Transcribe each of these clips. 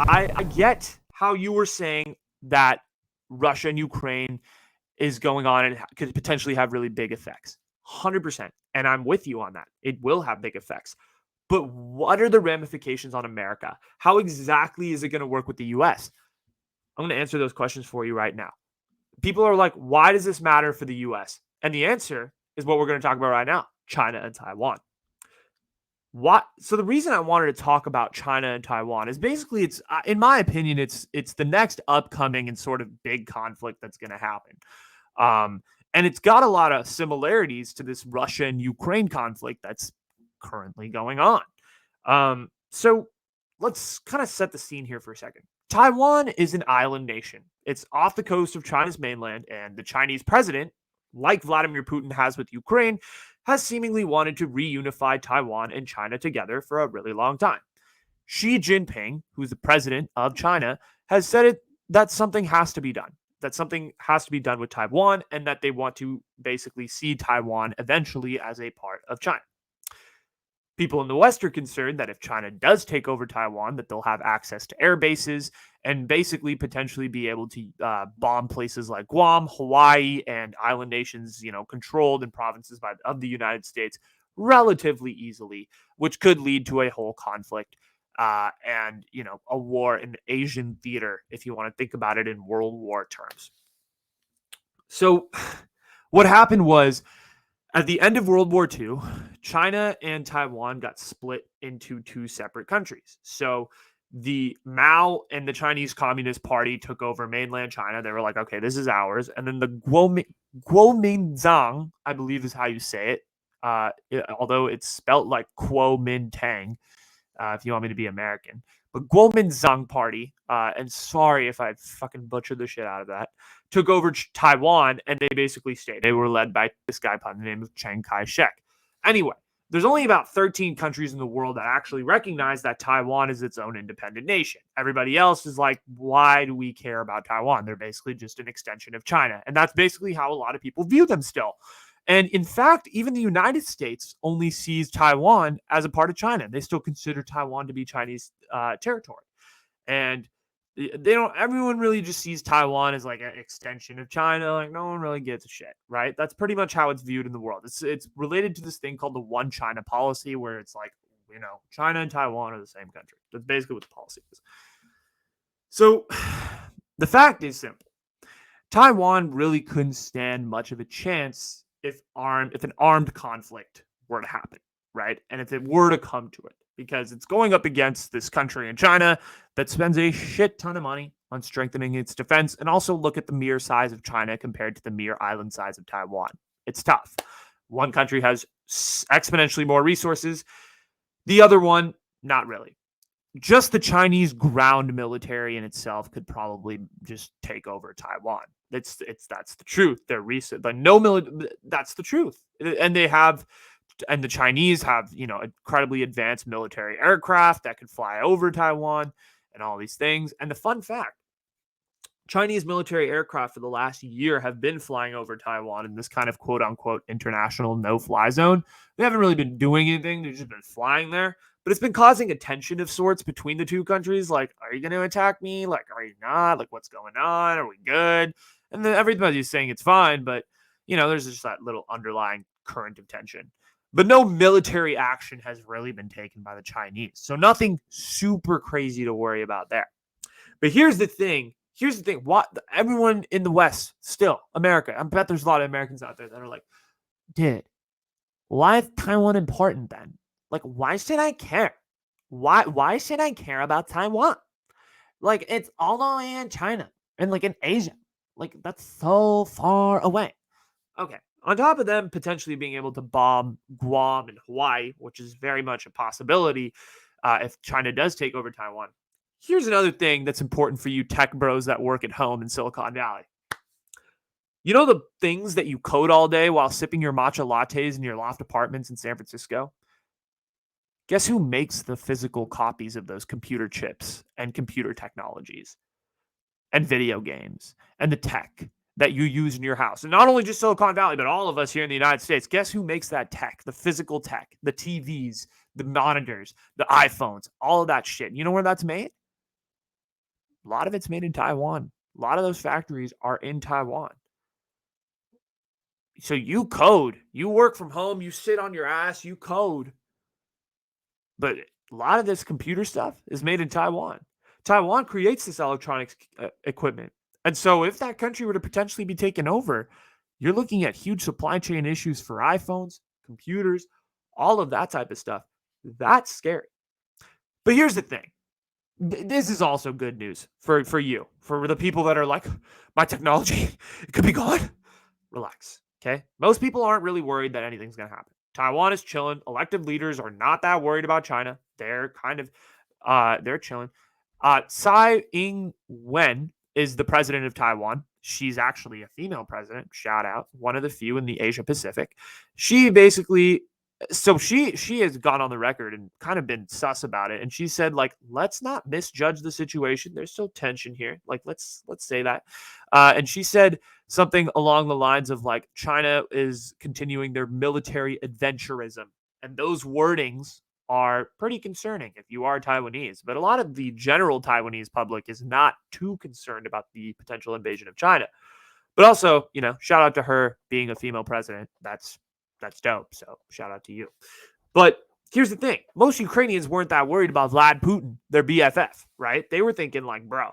I get how you were saying that Russia and Ukraine is going on and could potentially have really big effects. 100%. And I'm with you on that. It will have big effects. But what are the ramifications on America? How exactly is it going to work with the US? I'm going to answer those questions for you right now. People are like, why does this matter for the US? And the answer is what we're going to talk about right now: China and Taiwan. What? So the reason I wanted to talk about China and Taiwan is basically it's, in my opinion, it's the next upcoming and sort of big conflict that's going to happen. And it's got a lot of similarities to this Russia and Ukraine conflict that's currently going on. So let's kind of set the scene here for a second. Taiwan is an island nation. It's off the coast of China's mainland, and the Chinese president, like Vladimir Putin has with Ukraine, has seemingly wanted to reunify Taiwan and China together for a really long time. Xi Jinping, who's the president of China, has said that something has to be done. That something has to be done with Taiwan, and that they want to basically see Taiwan eventually as a part of China. People in the West are concerned that if China does take over Taiwan, that they'll have access to air bases and basically potentially be able to bomb places like Guam, Hawaii, and island nations, controlled and provinces of the United States relatively easily, which could lead to a whole conflict and, a war in the Asian theater, if you want to think about it in World War terms. So what happened was, at the end of World War II, China and Taiwan got split into two separate countries. So the Mao and the Chinese Communist Party took over mainland China. They were like, okay, this is ours. And then the Kuomintang, I believe is how you say it, although it's spelt like Kuomintang, if you want me to be American. But Kuomintang Party, and sorry if I fucking butchered the shit out of that, took over Taiwan, and they basically stayed. They were led by this guy by the name of Chiang Kai-shek. Anyway, there's only about 13 countries in the world that actually recognize that Taiwan is its own independent nation. Everybody else is like, why do we care about Taiwan? They're basically just an extension of China. And that's basically how a lot of people view them still. And in fact, even the United States only sees Taiwan as a part of China. They still consider Taiwan to be Chinese territory. And everyone really just sees Taiwan as like an extension of China. Like, no one really gives a shit, right? That's pretty much how it's viewed in the world. It's related to this thing called the One China policy, where it's like, China and Taiwan are the same country. That's basically what the policy is. So the fact is simple. Taiwan really couldn't stand much of a chance if an armed conflict were to happen, right? And if it were to come to it, because it's going up against this country in China that spends a shit ton of money on strengthening its defense. And also look at the mere size of China compared to the mere island size of Taiwan. It's tough. One country has exponentially more resources. The other one, not really. Just the Chinese ground military in itself could probably just take over Taiwan. That's the truth. They're recent, but that's the truth. And the Chinese have, incredibly advanced military aircraft that could fly over Taiwan and all these things. And the fun fact, Chinese military aircraft for the last year have been flying over Taiwan in this kind of quote unquote international no-fly zone. They haven't really been doing anything. They've just been flying there. But it's been causing a tension of sorts between the two countries. Like, are you going to attack me? Like, are you not? Like, what's going on? Are we good? And then everybody's saying it's fine, but, there's just that little underlying current of tension. But no military action has really been taken by the Chinese. So nothing super crazy to worry about there. But here's the thing. What everyone in the West, still, America, I bet there's a lot of Americans out there that are like, dude, why is Taiwan important then? Like, why should I care? Why should I care about Taiwan? Like, it's all the way in China and like in Asia. Like, that's so far away. Okay. On top of them potentially being able to bomb Guam and Hawaii, which is very much a possibility if China does take over Taiwan. Here's another thing that's important for you tech bros that work at home in Silicon Valley. You know the things that you code all day while sipping your matcha lattes in your loft apartments in San Francisco? Guess who makes the physical copies of those computer chips and computer technologies and video games and the tech that you use in your house? And not only just Silicon Valley, but all of us here in the United States. Guess who makes that tech, the physical tech, the TVs, the monitors, the iPhones, all of that shit? You know where that's made? A lot of it's made in Taiwan. A lot of those factories are in Taiwan. So you code, you work from home, you sit on your ass, you code. But a lot of this computer stuff is made in Taiwan. Taiwan creates this electronics equipment. And so if that country were to potentially be taken over, you're looking at huge supply chain issues for iPhones, computers, all of that type of stuff. That's scary. But here's the thing. This is also good news for you, for the people that are like, my technology, it could be gone. Relax. Okay. Most people aren't really worried that anything's going to happen. Taiwan is chilling. Elected leaders are not that worried about China. They're kind of, they're chilling. Tsai Ing-wen is the president of Taiwan. She's actually a female president. Shout out, one of the few in the Asia Pacific. She basically, so she has gone on the record and kind of been sus about it, and she said, like, let's not misjudge the situation. There's still tension here. Like, let's say that. And she said something along the lines of, like, China is continuing their military adventurism, and those wordings are pretty concerning if you are Taiwanese. But a lot of the general Taiwanese public is not too concerned about the potential invasion of China. But also, shout out to her being a female president. That's dope. So shout out to you. But here's the thing. Most Ukrainians weren't that worried about Vlad Putin, their BFF, right? They were thinking, like, bro,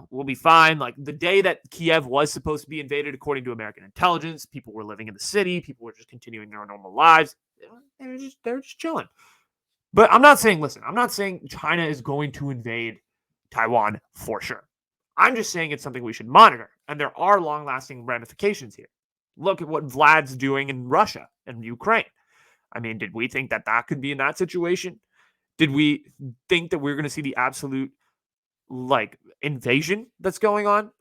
we'll be fine. Like, the day that Kiev was supposed to be invaded, according to American intelligence, people were living in the city. People were just continuing their normal lives. They're just chilling. But I'm not saying China is going to invade Taiwan for sure. I'm just saying it's something we should monitor. And there are long-lasting ramifications here. Look at what Vlad's doing in Russia and Ukraine. I mean, did we think that could be in that situation? Did we think that we're going to see the absolute, like, invasion that's going on?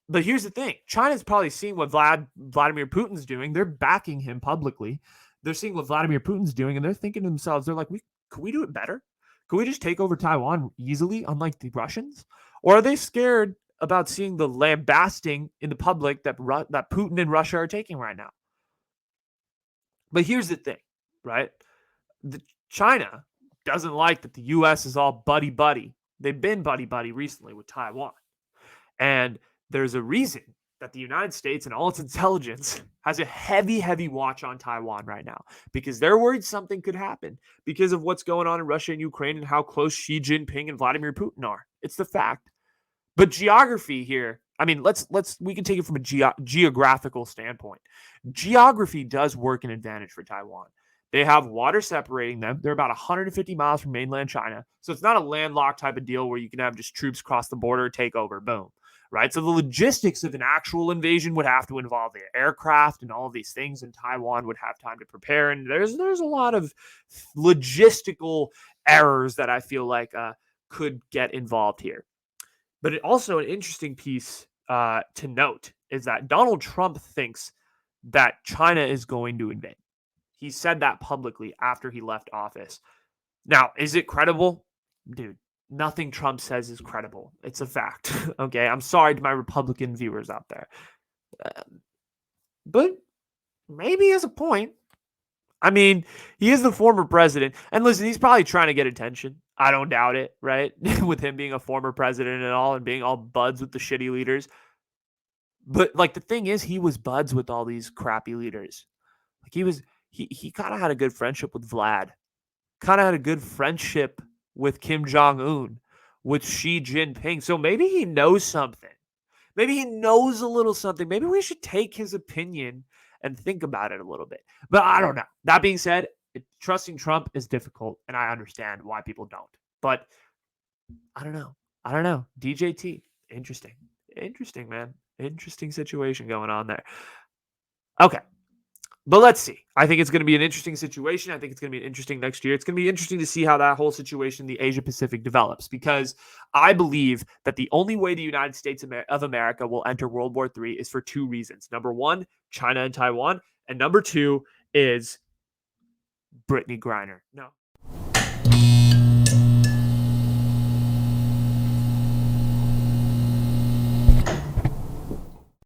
But here's the thing. China's probably seeing what Vladimir Putin's doing. They're backing him publicly. They're seeing what Vladimir Putin's doing, and they're thinking to themselves, they're like, could we do it better? Could we just take over Taiwan easily, unlike the Russians? Or are they scared about seeing the lambasting in the public that Putin and Russia are taking right now? But here's the thing, right? China doesn't like that the U.S. is all buddy-buddy. They've been buddy-buddy recently with Taiwan. And there's a reason that the United States and all its intelligence has a heavy, heavy watch on Taiwan right now, because they're worried something could happen because of what's going on in Russia and Ukraine and how close Xi Jinping and Vladimir Putin are. It's the fact. But geography here, I mean, we can take it from a geographical standpoint. Geography does work an advantage for Taiwan. They have water separating them. They're about 150 miles from mainland China. So it's not a landlocked type of deal where you can have just troops cross the border, take over, boom. Right? So the logistics of an actual invasion would have to involve the aircraft and all of these things, and Taiwan would have time to prepare. And there's a lot of logistical errors that I feel like could get involved here. But also an interesting piece to note is that Donald Trump thinks that China is going to invade. He said that publicly after he left office. Now, is it credible? Dude, nothing Trump says is credible. It's a fact. Okay, I'm sorry to my Republican viewers out there. But maybe he has a point. I mean, he is the former president. And listen, he's probably trying to get attention. I don't doubt it, right? With him being a former president and all, and being all buds with the shitty leaders. But, like, the thing is, he was buds with all these crappy leaders. Like, he kind of had a good friendship with Vlad. Kind of had a good friendship with Kim Jong-un, with Xi Jinping. So maybe he knows something. Maybe he knows a little something. Maybe we should take his opinion and think about it a little bit. But I don't know. That being said, trusting Trump is difficult, and I understand why people don't. But I don't know. DJT, interesting. Interesting, man. Interesting situation going on there. Okay. But let's see. I think it's going to be an interesting situation. I think it's going to be interesting next year. It's going to be interesting to see how that whole situation in the Asia Pacific develops, because I believe that the only way the United States of America will enter World War III is for two reasons. Number one, China and Taiwan. And number two is Brittany Griner. No.